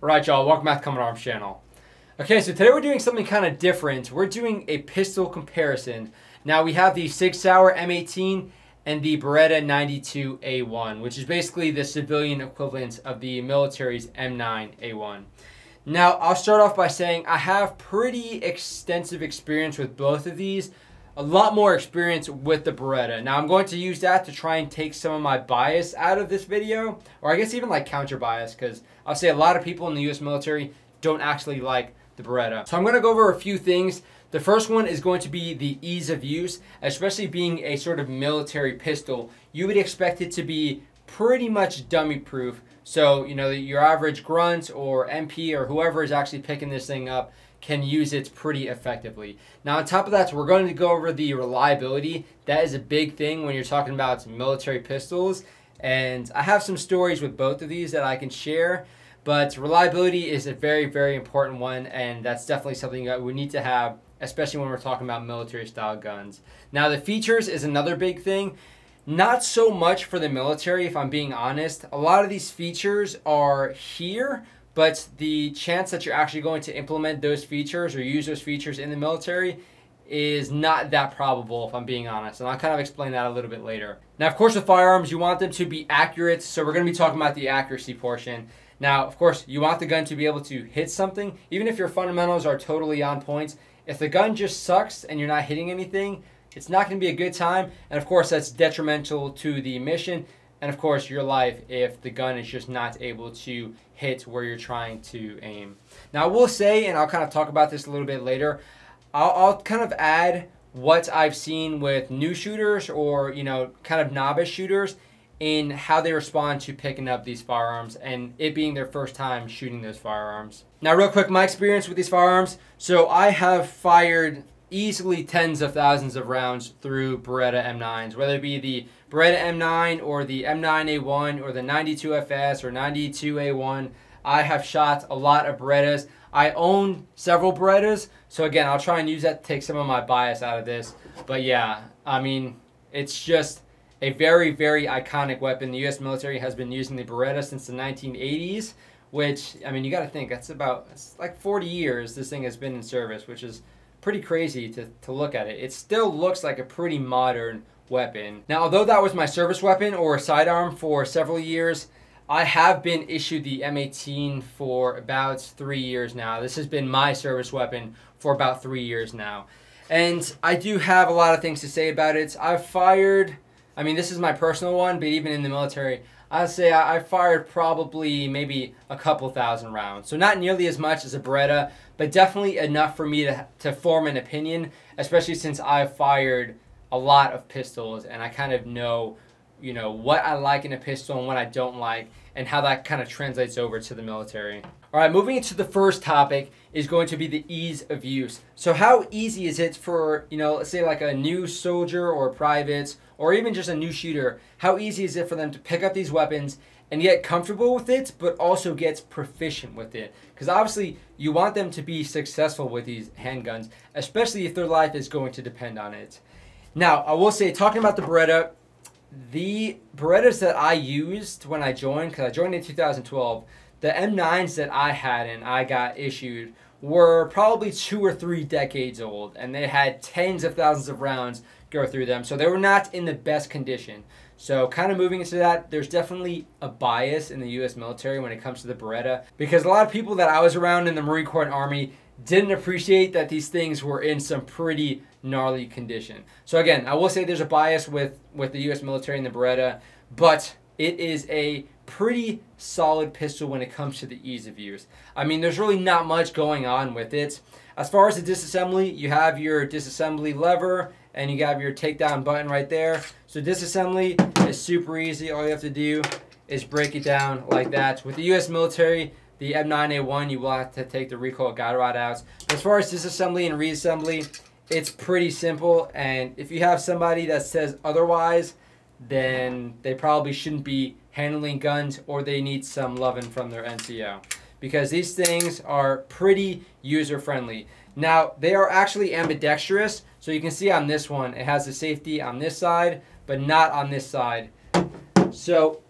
Alright y'all, welcome back to Common Arms channel. Okay, so today we're doing something kind of different. We're doing a pistol comparison. Now we have the Sig Sauer M18 and the Beretta 92A1, which is basically the civilian equivalent of the military's M9A1. Now I'll start off by saying I have pretty extensive experience with both of these. A lot more experience with the Beretta. Now I'm going to use that to try and take some of my bias out of this video, or I guess even like counter bias, because I'll say a lot of people in the US military don't actually like the Beretta. So I'm going to go over a few things. The first one is going to be the ease of use, especially being a sort of military pistol. You would expect it to be pretty much dummy proof. So, you know, your average grunt or MP or whoever is actually picking this thing up can use it pretty effectively. Now on top of that, we're going to go over the reliability. That is a big thing when you're talking about military pistols, and I have some stories with both of these that I can share, but reliability is a very, very important one, and that's definitely something that we need to have, especially when we're talking about military style guns. Now the features is another big thing. Not so much for the military, if I'm being honest. A lot of these features are here, but the chance that you're actually going to implement those features or use those features in the military is not that probable, if I'm being honest. And I'll kind of explain that a little bit later. Now, of course, with firearms, you want them to be accurate. So we're going to be talking about the accuracy portion. Now, of course, you want the gun to be able to hit something. Even if your fundamentals are totally on point, if the gun just sucks and you're not hitting anything, it's not going to be a good time. And of course, that's detrimental to the mission and of course your life if the gun is just not able to hit where you're trying to aim. Now I will say, and I'll kind of talk about this a little bit later, I'll kind of add what I've seen with new shooters or, you know, kind of novice shooters in how they respond to picking up these firearms and it being their first time shooting those firearms. Now real quick, my experience with these firearms. So I have fired easily tens of thousands of rounds through Beretta M9s, whether it be the Beretta M9 or the M9A1 or the 92FS or 92A1. I have shot a lot of Berettas. I own several Berettas, so again, I'll try and use that to take some of my bias out of this. But yeah, I mean, it's just a very, very iconic weapon. The US military has been using the Beretta since the 1980s, which, I mean, you got to think, it's like 40 years this thing has been in service, which is pretty crazy to look at it. It still looks like a pretty modern weapon. Now, although that was my service weapon or sidearm for several years, I have been issued the M18 for about 3 years now. This has been my service weapon for about 3 years now. And I do have a lot of things to say about it. I've fired, I mean, this is my personal one, but even in the military, I'd say I fired probably maybe a couple thousand rounds. So not nearly as much as a Beretta, but definitely enough for me to form an opinion, especially since I've fired a lot of pistols and I kind of know, you know, what I like in a pistol and what I don't like and how that kind of translates over to the military. All right, moving into the first topic is going to be the ease of use. So how easy is it for, you know, let's say like a new soldier or privates or even just a new shooter, how easy is it for them to pick up these weapons and get comfortable with it, but also get proficient with it? Because obviously you want them to be successful with these handguns, especially if their life is going to depend on it. Now, I will say, talking about the Berettas that I used when I joined, because I joined in 2012, the M9s that I had and I got issued were probably 2 or 3 decades old, and they had tens of thousands of rounds go through them, so they were not in the best condition. So kind of moving into that, there's definitely a bias in the US military when it comes to the Beretta, because a lot of people that I was around in the Marine Corps and Army didn't appreciate that these things were in some pretty gnarly condition. So again, I will say there's a bias with the US military and the Beretta, but it is a pretty solid pistol when it comes to the ease of use. I mean, there's really not much going on with it. As far as the disassembly, you have your disassembly lever and you have your takedown button right there. So disassembly is super easy. All you have to do is break it down like that. With the US military, the M9A1, you will have to take the recoil guide rod out. But as far as disassembly and reassembly, it's pretty simple. And if you have somebody that says otherwise, then they probably shouldn't be handling guns, or they need some loving from their NCO, because these things are pretty user friendly. Now they are actually ambidextrous, so you can see on this one it has the safety on this side but not on this side. So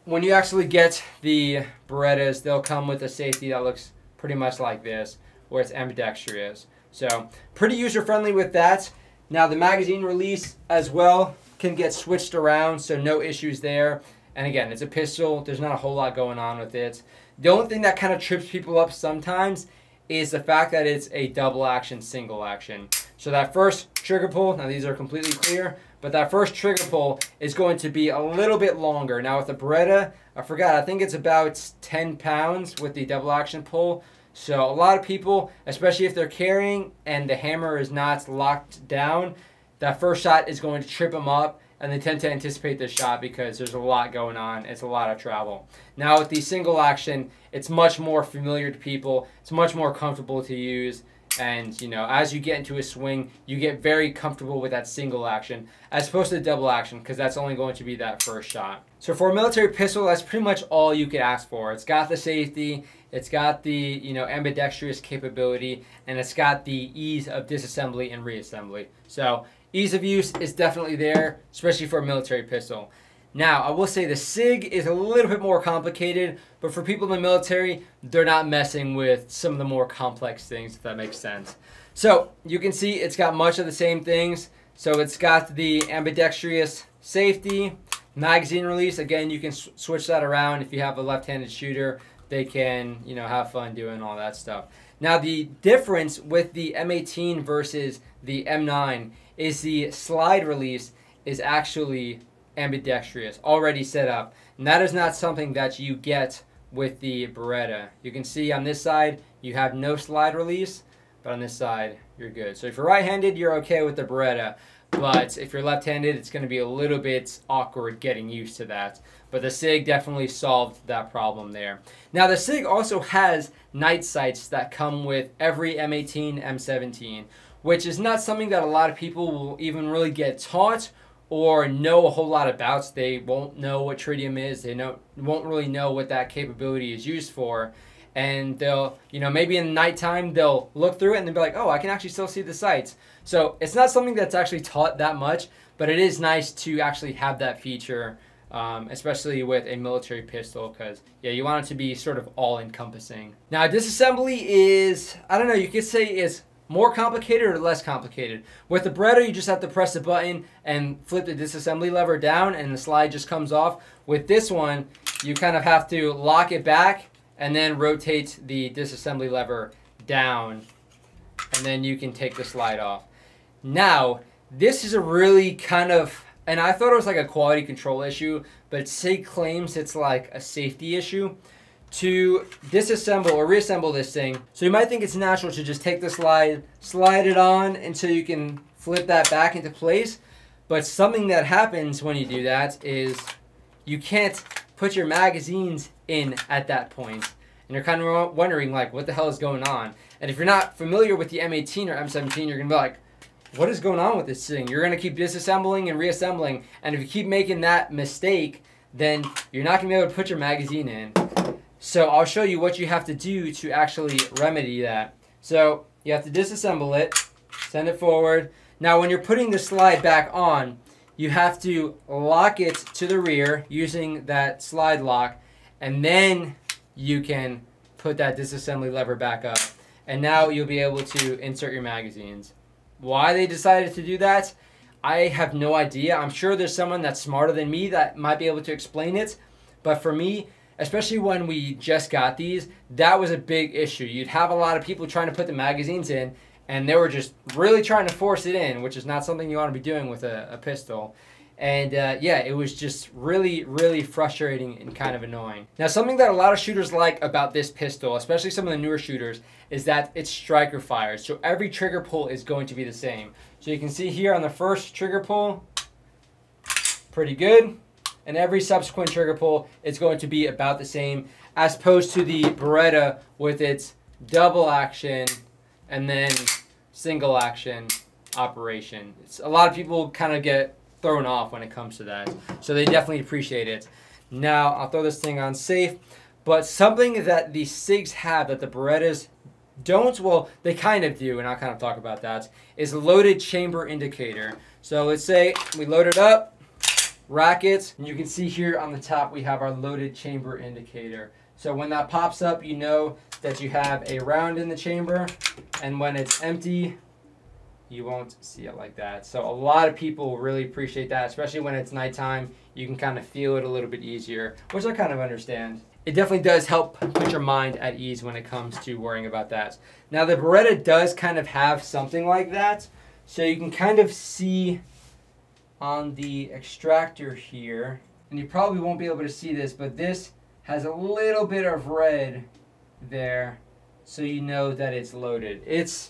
when you actually get the Berettas, they'll come with a safety that looks pretty much like this, where it's ambidextrous. So pretty user-friendly with that. Now the magazine release as well can get switched around, so no issues there. And again, it's a pistol. There's not a whole lot going on with it. The only thing that kind of trips people up sometimes is the fact that it's a double action, single action. So that first trigger pull, now these are completely clear, but that first trigger pull is going to be a little bit longer. Now with the Beretta, I think it's about 10 pounds with the double action pull. So a lot of people, especially if they're carrying and the hammer is not locked down, that first shot is going to trip them up, and they tend to anticipate this shot because there's a lot going on. It's a lot of travel. Now with the single action, it's much more familiar to people. It's much more comfortable to use. And, you know, as you get into a swing, you get very comfortable with that single action as opposed to the double action, because that's only going to be that first shot. So for a military pistol, that's pretty much all you could ask for. It's got the safety, it's got the, you know, ambidextrous capability, and it's got the ease of disassembly and reassembly. So ease of use is definitely there, especially for a military pistol. Now, I will say the Sig is a little bit more complicated, but for people in the military, they're not messing with some of the more complex things, if that makes sense. So, you can see it's got much of the same things. So, it's got the ambidextrous safety, magazine release. Again, you can switch that around. If you have a left-handed shooter, they can, you know, have fun doing all that stuff. Now, the difference with the M18 versus the M9 is the slide release is actually ambidextrous, already set up, and that is not something that you get with the Beretta. You can see on this side you have no slide release, but on this side you're good. So if you're right-handed, you're okay with the Beretta, but if you're left-handed, it's going to be a little bit awkward getting used to that. But the Sig definitely solved that problem there. Now the Sig also has night sights that come with every M18, M17, which is not something that a lot of people will even really get taught or know a whole lot about. They won't know what tritium is. They won't really know what that capability is used for. And they'll, you know, maybe in the nighttime, they'll look through it and they'll be like, oh, I can actually still see the sights. So it's not something that's actually taught that much, but it is nice to actually have that feature, especially with a military pistol, because, yeah, you want it to be sort of all-encompassing. Now, disassembly is, I don't know, you could say is more complicated or less complicated. With the Beretta, you just have to press the button and flip the disassembly lever down and the slide just comes off. With this one, you kind of have to lock it back and then rotate the disassembly lever down, and then you can take the slide off. Now, this is a really kind of, and I thought it was like a quality control issue, but Sig claims it's like a safety issue. To disassemble or reassemble this thing, so you might think it's natural to just take the slide, slide it on until you can flip that back into place, but something that happens when you do that is you can't put your magazines in at that point, and you're kind of wondering like what the hell is going on. And if you're not familiar with the M18 or M17, you're gonna be like, what is going on with this thing? You're gonna keep disassembling and reassembling, and if you keep making that mistake, then you're not gonna be able to put your magazine in. So I'll show you what you have to do to actually remedy that. So you have to disassemble it, send it forward. Now when you're putting the slide back on, you have to lock it to the rear using that slide lock, and then you can put that disassembly lever back up. And now you'll be able to insert your magazines. Why they decided to do that, I have no idea. I'm sure there's someone that's smarter than me that might be able to explain it. But for me, especially when we just got these, that was a big issue. You'd have a lot of people trying to put the magazines in, and they were just really trying to force it in, which is not something you want to be doing with a pistol. And yeah, it was just really, really frustrating and kind of annoying. Now, something that a lot of shooters like about this pistol, especially some of the newer shooters, is that it's striker fired. So every trigger pull is going to be the same. So you can see here on the first trigger pull, pretty good. And every subsequent trigger pull is going to be about the same, as opposed to the Beretta with its double action and then single action operation. A lot of people kind of get thrown off when it comes to that, so they definitely appreciate it. Now I'll throw this thing on safe, but something that the Sigs have that the Berettas don't, well, they kind of do, and I'll kind of talk about that, is a loaded chamber indicator. So let's say we load it up, rackets. And you can see here on the top we have our loaded chamber indicator. So when that pops up, you know that you have a round in the chamber, and when it's empty, you won't see it like that. So a lot of people really appreciate that, especially when it's nighttime. You can kind of feel it a little bit easier, which I kind of understand. It definitely does help put your mind at ease when it comes to worrying about that. Now the Beretta does kind of have something like that. So you can kind of see on the extractor here, and you probably won't be able to see this, but this has a little bit of red there, so you know that it's loaded. It's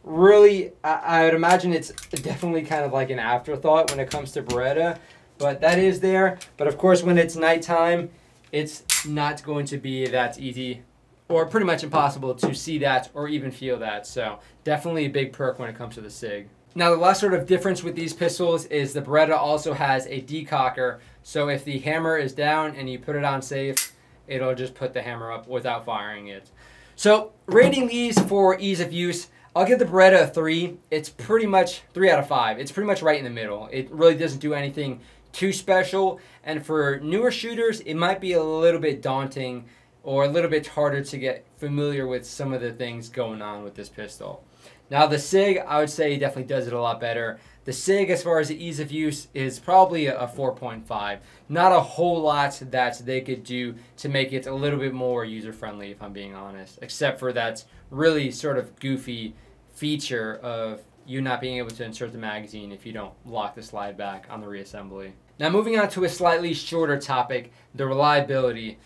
really, I would imagine it's definitely kind of like an afterthought when it comes to Beretta, but that is there. But of course, when it's nighttime, it's not going to be that easy or pretty much impossible to see that or even feel that. So definitely a big perk when it comes to the Sig. Now the last sort of difference with these pistols is the Beretta also has a decocker. So if the hammer is down and you put it on safe, it'll just put the hammer up without firing it. So rating these for ease of use, I'll give the Beretta a 3. It's pretty much 3 out of 5. It's pretty much right in the middle. It really doesn't do anything too special. And for newer shooters, it might be a little bit daunting or a little bit harder to get familiar with some of the things going on with this pistol. Now the Sig, I would say definitely does it a lot better. The Sig, as far as the ease of use, is probably a 4.5. Not a whole lot that they could do to make it a little bit more user-friendly, if I'm being honest. Except for that really sort of goofy feature of you not being able to insert the magazine if you don't lock the slide back on the reassembly. Now moving on to a slightly shorter topic, the reliability.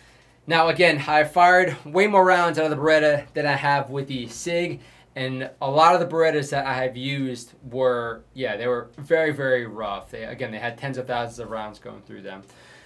Now again, I fired way more rounds out of the Beretta than I have with the Sig. And a lot of the Berettas that I have used were, yeah, they were very, very rough. They had tens of thousands of rounds going through them.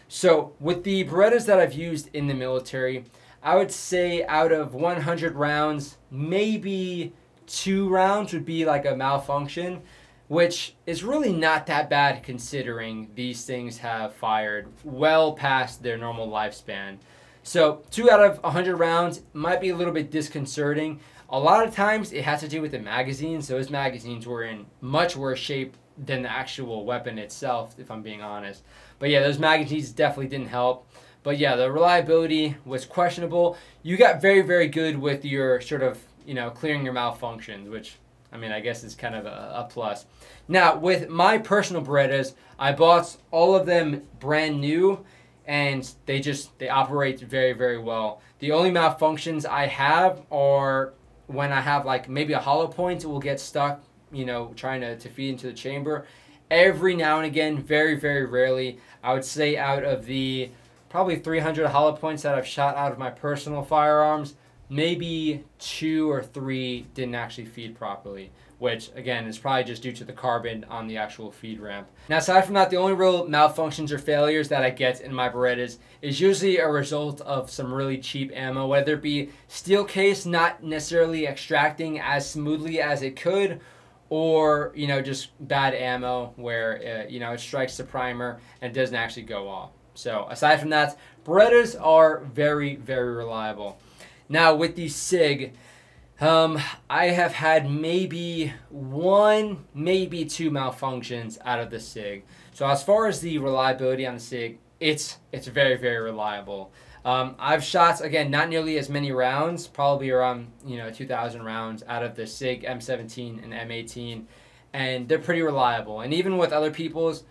So with the Berettas that I've used in the military, I would say out of 100 rounds, maybe 2 rounds would be like a malfunction, which is really not that bad considering these things have fired well past their normal lifespan. So 2 out of 100 rounds might be a little bit disconcerting. A lot of times it has to do with the magazines. Those magazines were in much worse shape than the actual weapon itself, if I'm being honest. But yeah, those magazines definitely didn't help. But yeah, the reliability was questionable. You got very, very good with your sort of, you know, clearing your malfunctions, which, I mean, I guess is kind of a plus. Now, with my personal Berettas, I bought all of them brand new, and they operate very, very well. The only malfunctions I have are when I have like maybe a hollow point, it will get stuck, you know, trying to feed into the chamber. Every now and again, very, very rarely, I would say out of the probably 300 hollow points that I've shot out of my personal firearms, maybe 2 or 3 didn't actually feed properly, which again is probably just due to the carbon on the actual feed ramp. Now aside from that, the only real malfunctions or failures that I get in my Berettas is usually a result of some really cheap ammo, whether it be steel case not necessarily extracting as smoothly as it could, or, you know, just bad ammo where you know, it strikes the primer and doesn't actually go off. So aside from that, Berettas are very, very reliable. Now with the Sig, I have had maybe 1, maybe 2 malfunctions out of the Sig. So as far as the reliability on the Sig, it's very, very reliable. I've shot, again, not nearly as many rounds, probably around, you know, 2,000 rounds out of the Sig M17 and M18, and they're pretty reliable. And even with other people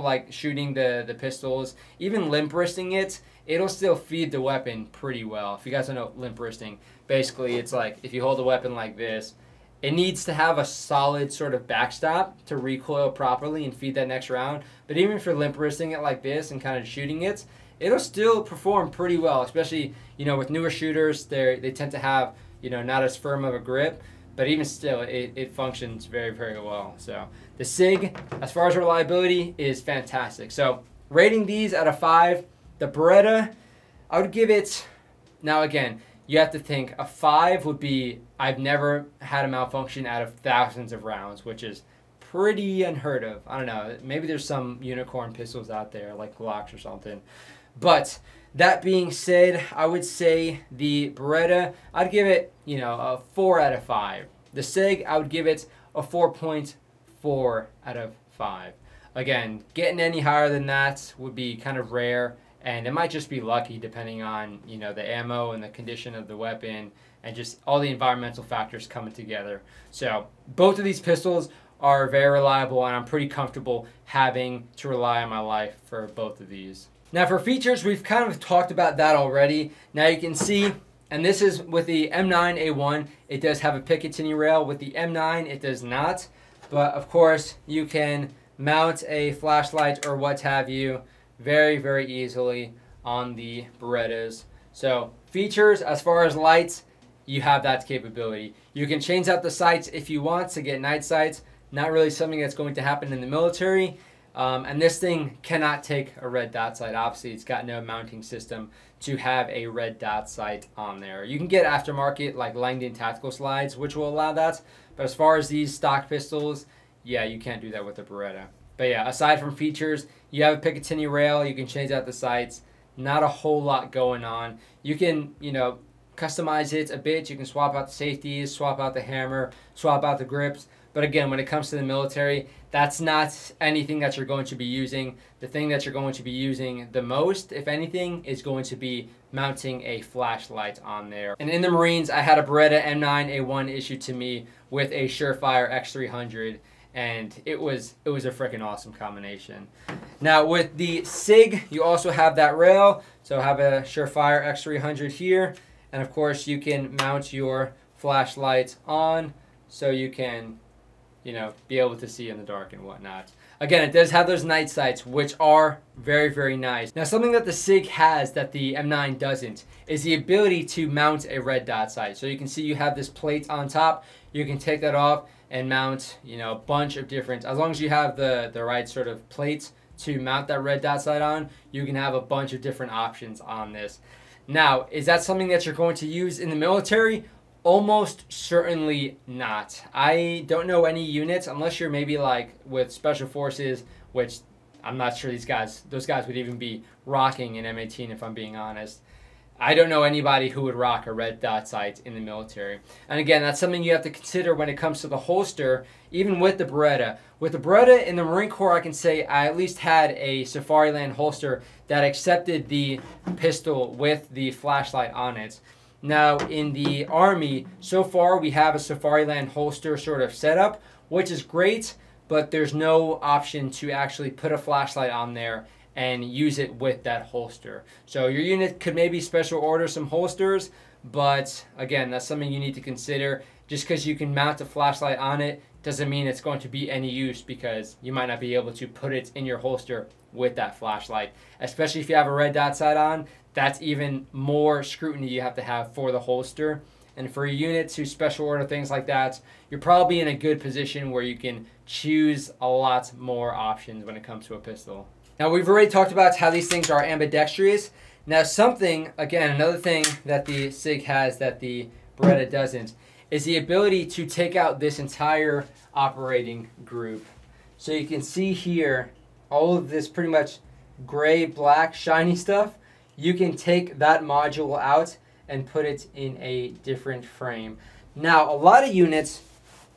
like shooting the pistols, even limp wristing it, it'll still feed the weapon pretty well. If you guys don't know limp wristing, basically it's like if you hold the weapon like this, it needs to have a solid sort of backstop to recoil properly and feed that next round. But even if you're limp wristing it like this and kind of shooting it, it'll still perform pretty well, especially, you know, with newer shooters. They tend to have, you know, not as firm of a grip, but even still, it functions very, very well. So the Sig, as far as reliability, is fantastic. So rating these out of 5, the Beretta, I would give it, now again, you have to think, a 5 would be, I've never had a malfunction out of thousands of rounds, which is pretty unheard of. I don't know, maybe there's some unicorn pistols out there, like Glocks or something. But that being said, I would say the Beretta, I'd give it, you know, a 4 out of 5. The Sig, I would give it a 4.4 out of 5. again, getting any higher than that would be kind of rare, and it might just be lucky depending on, you know, the ammo and the condition of the weapon and just all the environmental factors coming together. So both of these pistols are very reliable, and I'm pretty comfortable having to rely on my life for both of these. Now for features, we've kind of talked about that already. Now you can see, and this is with the M9A1, it does have a Picatinny rail. With the M9, it does not. But of course, you can mount a flashlight or what have you very, very easily on the Berettas. So features, as far as lights, you have that capability. You can change out the sights if you want to get night sights. Not really something that's going to happen in the military. And this thing cannot take a red dot sight. Obviously, it's got no mounting system to have a red dot sight on there. You can get aftermarket like Langdon tactical slides, which will allow that. But as far as these stock pistols, yeah, you can't do that with the Beretta. But yeah, aside from features, you have a Picatinny rail. You can change out the sights. Not a whole lot going on. You can, you know, customize it a bit. You can swap out the safeties, swap out the hammer, swap out the grips. But again, when it comes to the military, that's not anything that you're going to be using. The thing that you're going to be using the most, if anything, is going to be mounting a flashlight on there. And in the Marines, I had a Beretta M9A1 issued to me with a Surefire X300, and it was a freaking awesome combination. Now with the Sig, you also have that rail. So have a Surefire X300 here, and of course you can mount your flashlight on so you can, you know, be able to see in the dark and whatnot. Again, it does have those night sights, which are very, very nice. Now, something that the Sig has that the M9 doesn't is the ability to mount a red dot sight. So you can see you have this plate on top. You can take that off and mount, you know, a bunch of different, as long as you have the right sort of plates to mount that red dot sight on, you can have a bunch of different options on this. Now, is that something that you're going to use in the military? Almost certainly not. I don't know any units, unless you're maybe like with Special Forces, which I'm not sure those guys would even be rocking an M18 if I'm being honest. I don't know anybody who would rock a red dot sight in the military. And again, that's something you have to consider when it comes to the holster, even with the Beretta. With the Beretta in the Marine Corps, I can say I at least had a Safariland holster that accepted the pistol with the flashlight on it. Now, in the Army, so far we have a Safariland holster sort of setup, which is great, but there's no option to actually put a flashlight on there and use it with that holster. So your unit could maybe special order some holsters, but again, that's something you need to consider. Just because you can mount a flashlight on it doesn't mean it's going to be any use, because you might not be able to put it in your holster with that flashlight. Especially if you have a red dot sight on, that's even more scrutiny you have to have for the holster. And for your units who special order things like that, you're probably in a good position where you can choose a lot more options when it comes to a pistol. Now, we've already talked about how these things are ambidextrous. Now, another thing that the Sig has that the Beretta doesn't is the ability to take out this entire operating group. So you can see here, all of this pretty much gray, black, shiny stuff. You can take that module out and put it in a different frame. Now, a lot of units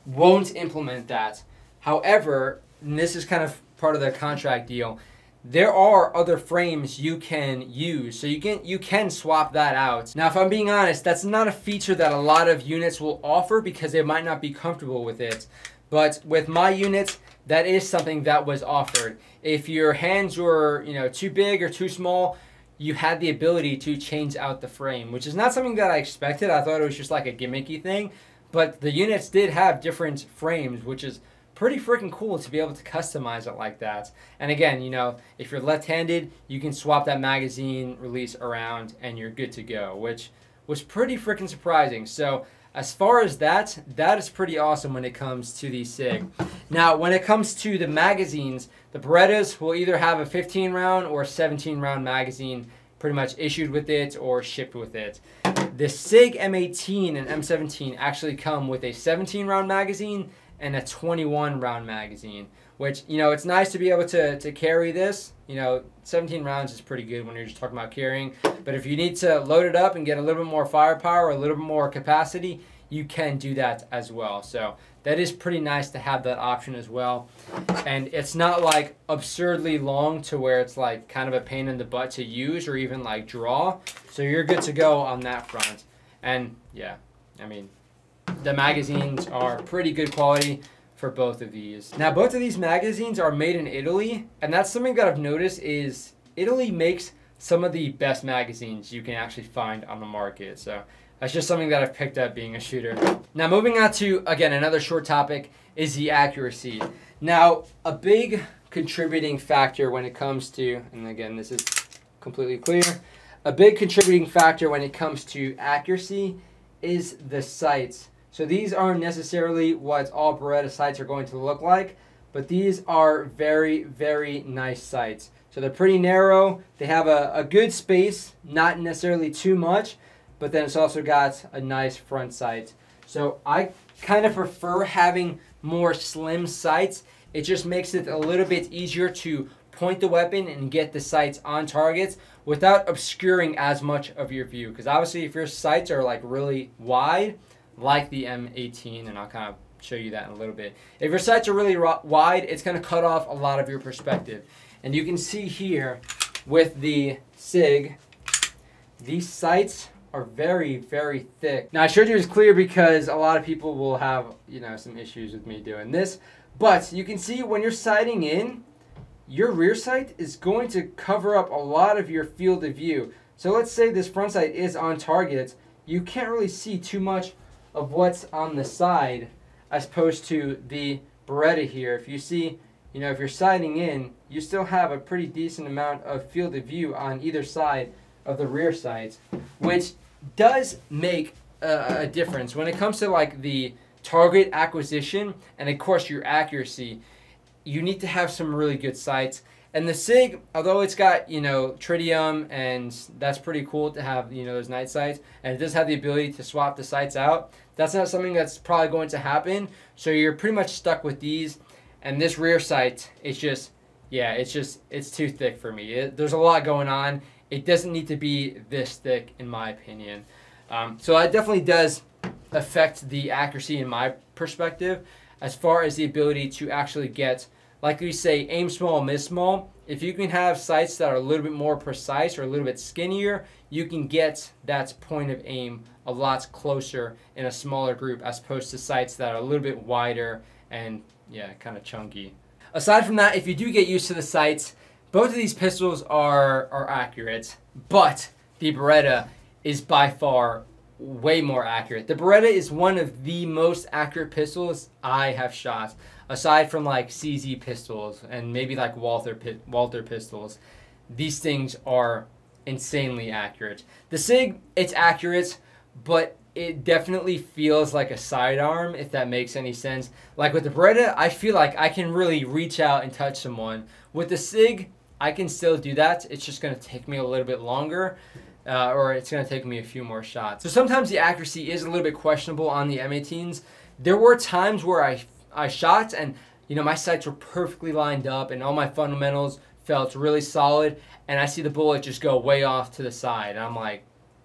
won't implement that. However, and this is kind of part of the contract deal, there are other frames you can use, so you can swap that out. Now, if I'm being honest, that's not a feature that a lot of units will offer because they might not be comfortable with it. But with my units, that is something that was offered. If your hands were, you know, too big or too small, you had the ability to change out the frame, which is not something that I expected. I thought it was just like a gimmicky thing, but the units did have different frames, which is pretty freaking cool to be able to customize it like that. And again, you know, if you're left-handed, you can swap that magazine release around and you're good to go, which was pretty freaking surprising. So as far as that is pretty awesome when it comes to the Sig. Now, when it comes to the magazines, the Berettas will either have a 15-round or 17-round magazine pretty much issued with it or shipped with it. The Sig M18 and M17 actually come with a 17-round magazine and a 21-round magazine, which, you know, it's nice to be able to carry this. You know, 17 rounds is pretty good when you're just talking about carrying. But if you need to load it up and get a little bit more firepower, a little bit more capacity, you can do that as well. So that is pretty nice to have that option as well. And it's not like absurdly long to where it's like kind of a pain in the butt to use or even like draw. So you're good to go on that front. And yeah, I mean, the magazines are pretty good quality for both of these. Now, both of these magazines are made in Italy, and that's something that I've noticed is Italy makes some of the best magazines you can actually find on the market. So that's just something that I've picked up being a shooter. Now, moving on to, again, another short topic is the accuracy. Now, a big contributing factor when it comes to, and again, this is completely clear, a big contributing factor when it comes to accuracy is the sights. So these aren't necessarily what all Beretta sights are going to look like, but these are very, very nice sights. So they're pretty narrow. They have a good space, not necessarily too much, but then it's also got a nice front sight. So I kind of prefer having more slim sights. It just makes it a little bit easier to point the weapon and get the sights on targets without obscuring as much of your view. Because obviously if your sights are like really wide, like the M18, and I'll kind of show you that in a little bit. If your sights are really wide, it's going to cut off a lot of your perspective. And you can see here with the Sig, these sights are very, very thick. Now I showed you it's clear because a lot of people will have, you know, some issues with me doing this. But you can see when you're sighting in, your rear sight is going to cover up a lot of your field of view. So let's say this front sight is on target, you can't really see too much of what's on the side as opposed to the Beretta here. If you see, you know, if you're sighting in, you still have a pretty decent amount of field of view on either side of the rear sights, which does make a difference when it comes to like the target acquisition and of course your accuracy. You need to have some really good sights. And the Sig, although it's got, you know, tritium, and that's pretty cool to have, you know, those night sights, and it does have the ability to swap the sights out, that's not something that's probably going to happen. So you're pretty much stuck with these. And this rear sight, it's just, yeah, it's too thick for me. There's a lot going on. It doesn't need to be this thick, in my opinion. So that definitely does affect the accuracy in my perspective, as far as the ability to actually get, like we say, aim small, miss small. If you can have sights that are a little bit more precise or a little bit skinnier, you can get that point of aim a lot closer in a smaller group as opposed to sights that are a little bit wider and, yeah, kind of chunky. Aside from that, if you do get used to the sights, both of these pistols are accurate, but the Beretta is by far way more accurate. The Beretta is one of the most accurate pistols I have shot, aside from like CZ pistols and maybe like Walther pistols. These things are insanely accurate. The Sig, it's accurate, but it definitely feels like a sidearm, if that makes any sense. Like with the Beretta, I feel like I can really reach out and touch someone. With the Sig, I can still do that. It's just going to take me a little bit longer. Or it's going to take me a few more shots. So sometimes the accuracy is a little bit questionable on the M18s. There were times where I shot and, you know, my sights were perfectly lined up and all my fundamentals felt really solid, and I see the bullet just go way off to the side. And I'm like,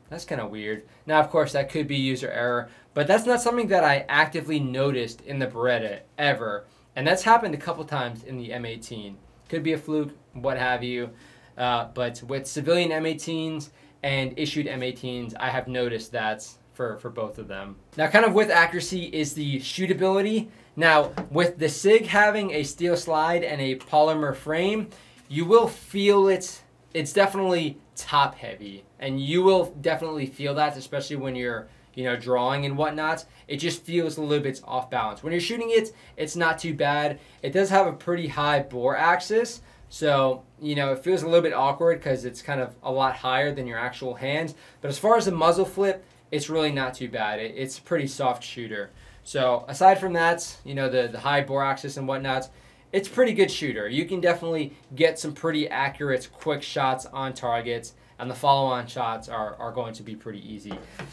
that's kind of weird. Now, of course, that could be user error, but that's not something that I actively noticed in the Beretta ever. And that's happened a couple times in the M18. Could be a fluke, what have you. But with civilian M18s and issued M18s, I have noticed that for both of them. Now, kind of with accuracy is the shootability. Now, with the Sig having a steel slide and a polymer frame, you will feel it. It's definitely top heavy, and you will definitely feel that, especially when you're, you know, drawing and whatnot. It just feels a little bit off balance. When you're shooting it, it's not too bad. It does have a pretty high bore axis, so, you know, it feels a little bit awkward because it's kind of a lot higher than your actual hands. But as far as the muzzle flip, it's really not too bad. It's a pretty soft shooter. So aside from that, you know, the high bore axis and whatnot, it's a pretty good shooter. You can definitely get some pretty accurate, quick shots on targets, and the follow-on shots are going to be pretty easy.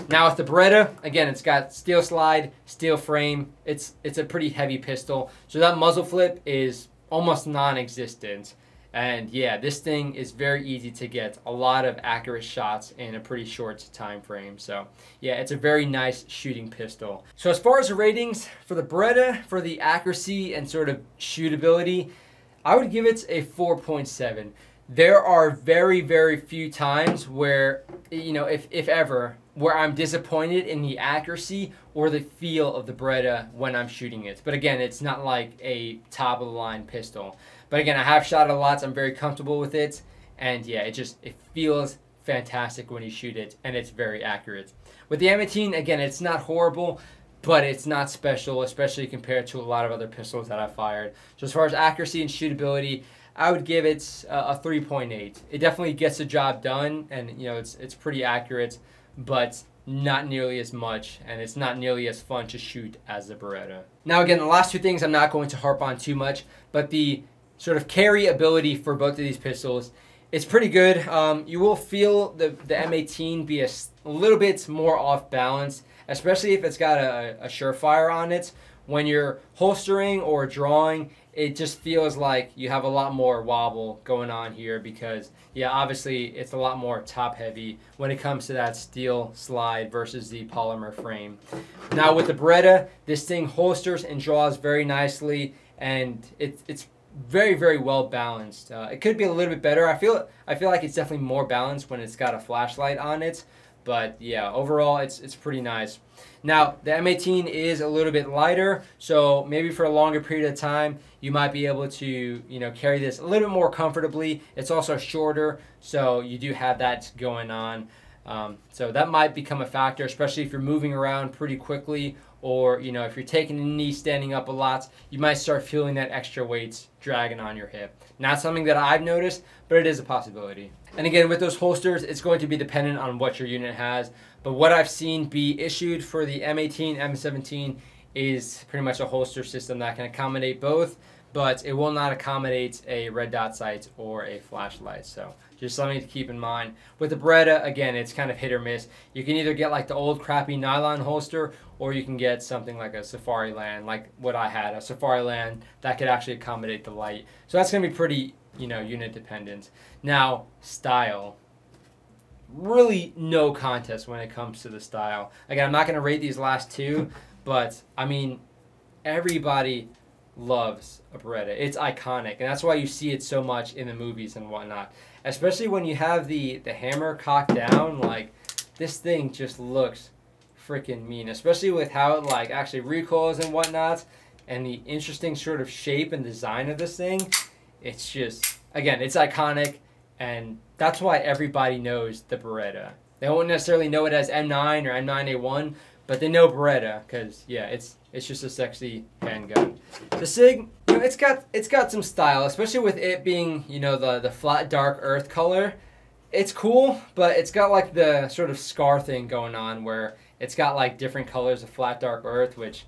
Now with the Beretta, again, it's got steel slide, steel frame. It's a pretty heavy pistol, so that muzzle flip is almost non-existent. And yeah, this thing is very easy to get a lot of accurate shots in a pretty short time frame. So yeah, it's a very nice shooting pistol. So as far as the ratings for the Beretta, for the accuracy and sort of shootability, I would give it a 4.7. There are very, very few times where, you know, if ever, where I'm disappointed in the accuracy or the feel of the Beretta when I'm shooting it. But again, it's not like a top of the line pistol. But again, I have shot it a lot, so I'm very comfortable with it. And yeah, it feels fantastic when you shoot it, and it's very accurate. With the M18, again, it's not horrible, but it's not special, especially compared to a lot of other pistols that I've fired. So as far as accuracy and shootability, I would give it a 3.8. It definitely gets the job done, and you know it's pretty accurate, but not nearly as much, and it's not nearly as fun to shoot as the Beretta. Now again, the last two things I'm not going to harp on too much, but the sort of carry ability for both of these pistols, it's pretty good. You will feel the M18 be a little bit more off balance, especially if it's got a Surefire on it. When you're holstering or drawing, it just feels like you have a lot more wobble going on here because, yeah, obviously it's a lot more top heavy when it comes to that steel slide versus the polymer frame. Now with the Beretta, this thing holsters and draws very nicely, and it's very, very well balanced. It could be a little bit better. I feel like it's definitely more balanced when it's got a flashlight on it. But yeah, overall it's pretty nice. Now the M18 is a little bit lighter, so maybe for a longer period of time you might be able to, you know, carry this a little bit more comfortably. It's also shorter, so you do have that going on. So that might become a factor, especially if you're moving around pretty quickly, or you know, if you're taking a knee standing up a lot, you might start feeling that extra weight dragging on your hip. Not something that I've noticed, but it is a possibility. And again, with those holsters, it's going to be dependent on what your unit has. But what I've seen be issued for the M18, M17 is pretty much a holster system that can accommodate both, but it will not accommodate a red dot sight or a flashlight. So just something to keep in mind. With the Beretta, again, it's kind of hit or miss. You can either get like the old crappy nylon holster, or you can get something like a Safariland, like what I had, a Safariland that could actually accommodate the light. So that's going to be pretty, you know, unit dependent. Now, style. Really no contest when it comes to the style. Again, I'm not going to rate these last two, but I mean, everybody loves a Beretta. It's iconic, and that's why you see it so much in the movies and whatnot. Especially when you have the hammer cocked down, like this thing just looks freaking mean. Especially with how it like actually recoils and whatnot, and the interesting sort of shape and design of this thing. It's just, again, it's iconic, and that's why everybody knows the Beretta. They won't necessarily know it as M9 or M9A1, but they know Beretta because, yeah, it's just a sexy handgun. The Sig, you know, it's got some style, especially with it being, you know, the flat dark earth color. It's cool, but it's got like the sort of scar thing going on where it's got like different colors of flat dark earth, which,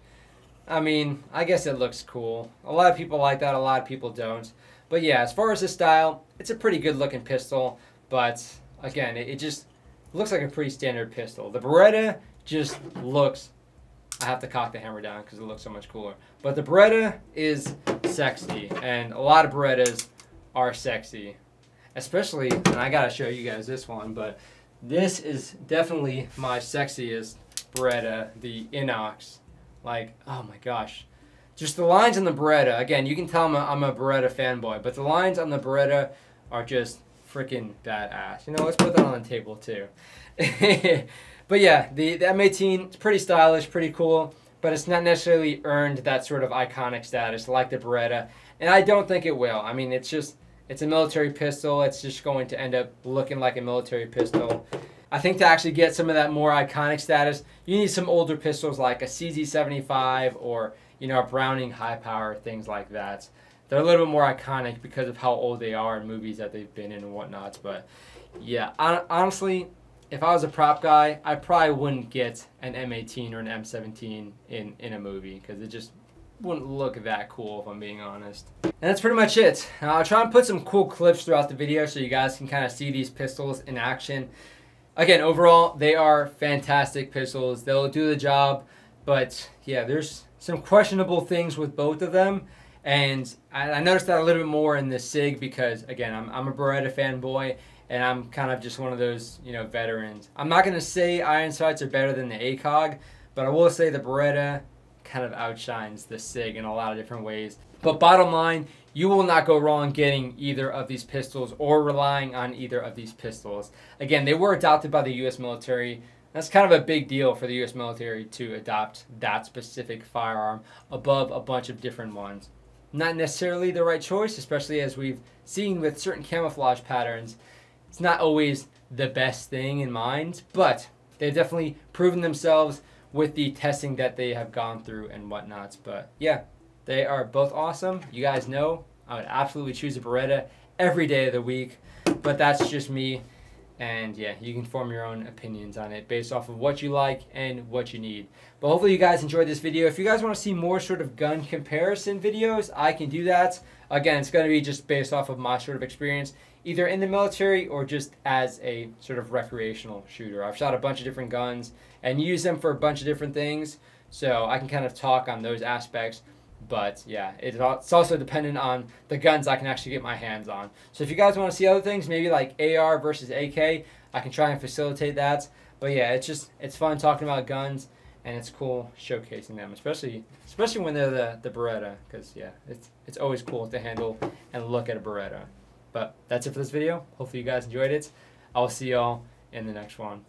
I mean, I guess it looks cool. A lot of people like that, a lot of people don't. But yeah, as far as the style, it's a pretty good looking pistol, but again, it just looks like a pretty standard pistol. The Beretta just looks, I have to cock the hammer down because it looks so much cooler. But the Beretta is sexy, and a lot of Berettas are sexy. Especially, and I gotta show you guys this one, but this is definitely my sexiest Beretta, the Inox. Like, oh my gosh. Just the lines on the Beretta, again, you can tell I'm a Beretta fanboy, but the lines on the Beretta are just freaking badass. You know, let's put that on the table too. But yeah, the M18, it's pretty stylish, pretty cool, but it's not necessarily earned that sort of iconic status like the Beretta, and I don't think it will. I mean, it's a military pistol. It's just going to end up looking like a military pistol. I think to actually get some of that more iconic status, you need some older pistols like a CZ75 or, you know, a Browning high power, things like that. They're a little bit more iconic because of how old they are in movies that they've been in and whatnot. But yeah, honestly, if I was a prop guy, I probably wouldn't get an M18 or an M17 in a movie because it just wouldn't look that cool, if I'm being honest. And that's pretty much it. I'll try and put some cool clips throughout the video so you guys can kind of see these pistols in action. Again, overall, they are fantastic pistols. They'll do the job, but yeah, there's some questionable things with both of them. And I noticed that a little bit more in the Sig because, again, I'm a Beretta fanboy, and I'm kind of just one of those, you know, veterans. I'm not going to say iron sights are better than the ACOG, but I will say the Beretta kind of outshines the Sig in a lot of different ways. But bottom line, you will not go wrong getting either of these pistols or relying on either of these pistols. Again, they were adopted by the U.S. military. That's kind of a big deal for the U.S. military to adopt that specific firearm above a bunch of different ones. Not necessarily the right choice, especially as we've seen with certain camouflage patterns. It's not always the best thing in mind, but they've definitely proven themselves with the testing that they have gone through and whatnots. But yeah, they are both awesome. You guys know I would absolutely choose a Beretta every day of the week, but that's just me. And yeah, you can form your own opinions on it based off of what you like and what you need. But hopefully you guys enjoyed this video. If you guys want to see more sort of gun comparison videos, I can do that. Again, it's going to be just based off of my sort of experience, either in the military or just as a sort of recreational shooter. I've shot a bunch of different guns and used them for a bunch of different things, so I can kind of talk on those aspects. But yeah, it's also dependent on the guns I can actually get my hands on. So if you guys want to see other things, maybe like AR versus AK, I can try and facilitate that. But yeah, it's fun talking about guns, and it's cool showcasing them, especially when they're the Beretta, because yeah, it's always cool to handle and look at a Beretta. But that's it for this video. Hopefully you guys enjoyed it. I'll see y'all in the next one.